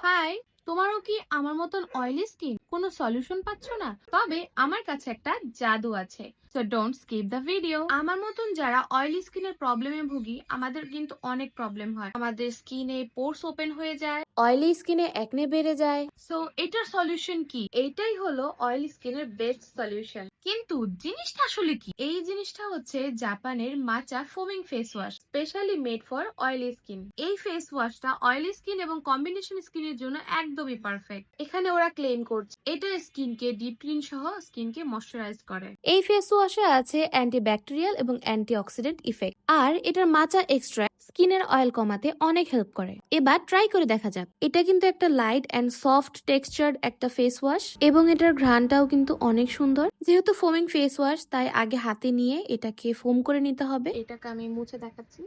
High, তোমারও কি আমার মতন অয়েলি স্কিন? কোনো সলিউশন পাচ্ছ না? তবে আমার কাছে একটা জাদু আছে। So don't skip the video. আমার মতন যারা অয়েলি স্কিনের প্রবলেমে ভুগি, আমাদের কিন্তু অনেক প্রবলেম হয়। আমাদের স্কিনে পোরস ওপেন হয়ে যায়, অয়েলি স্কিনে একনে বেড়ে যায়। সো এটার সলিউশন কি? এইটাই হলো অয়েলি স্কিনের বেস্ট সলিউশন। কিন্তু জিনিসটা আসলে কি? এই জিনিসটা হচ্ছে জাপানের মাচা ফোমিং face wash, specially made for oily skin. এই ফেস ওয়াশটা অয়েলি স্কিন এবং কম্বিনেশন স্কিনের জন্য একদমই পারফেক্ট। এখানে ওরা ক্লেম করছে এটা স্কিনকে ডিপ ক্লিন সহ স্কিনকে ময়শ্চারাইজ করে। এই ফেস ওয়াশে আছে অ্যান্টিব্যাকটেরিয়াল এবং অ্যান্টিঅক্সিডেন্ট ইফেক্ট, আর এটার মাচা এক্সট্রা স্কিনের অয়েল কমাতে অনেক হেল্প করে। এবার ট্রাই করে দেখা যাক। এটা কিন্তু একটা লাইট এন্ড সফট টেক্সচার্ড একটা ফেস ওয়াশ এবং এটার ঘ্রাণটাও কিন্তু অনেক সুন্দর। যেহেতু ফোমিং ফেস ওয়াশ, তাই আগে হাতে নিয়ে এটাকে ফোম করে নিতে হবে। এটাকে আমি মুছে দেখাচ্ছি।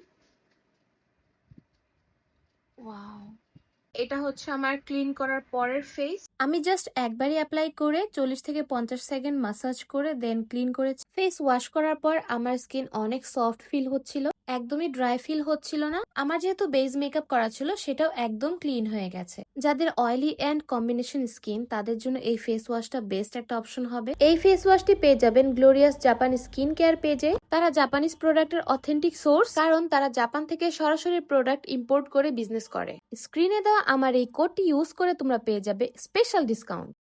ওয়াও, এটা হচ্ছে আমার ক্লিন করার পরের ফেস। আমি জাস্ট একবারই অ্যাপ্লাই করে 40 থেকে 50 সেকেন্ড মাসাজ করে দেন ক্লিন করেছি। ফেস ওয়াশ করার পর আমার স্কিন অনেক সফট ফিল হচ্ছিল, একদমই ড্রাই ফিল হচ্ছিল না। আমার যেহেতু বেস মেকআপ করা ছিল, সেটাও একদম ক্লিন হয়ে গেছে। যাদের অয়েলি এন্ড কম্বিনেশন স্কিন, তাদের জন্য এই ফেস ওয়াশটা বেস্ট একটা অপশন হবে। এই ফেস ওয়াশটি পেয়ে যাবেন গ্লোরিয়াস জাপান স্কিন কেয়ার পেজে। তারা জাপানিজ প্রোডাক্টের অথেন্টিক সোর্স, কারণ তারা জাপান থেকে সরাসরি প্রোডাক্ট ইম্পোর্ট করে বিজনেস করে। স্ক্রিনে দেওয়া আমার এই কোডটি ইউজ করে তোমরা পেয়ে যাবে স্পেশাল ডিসকাউন্ট।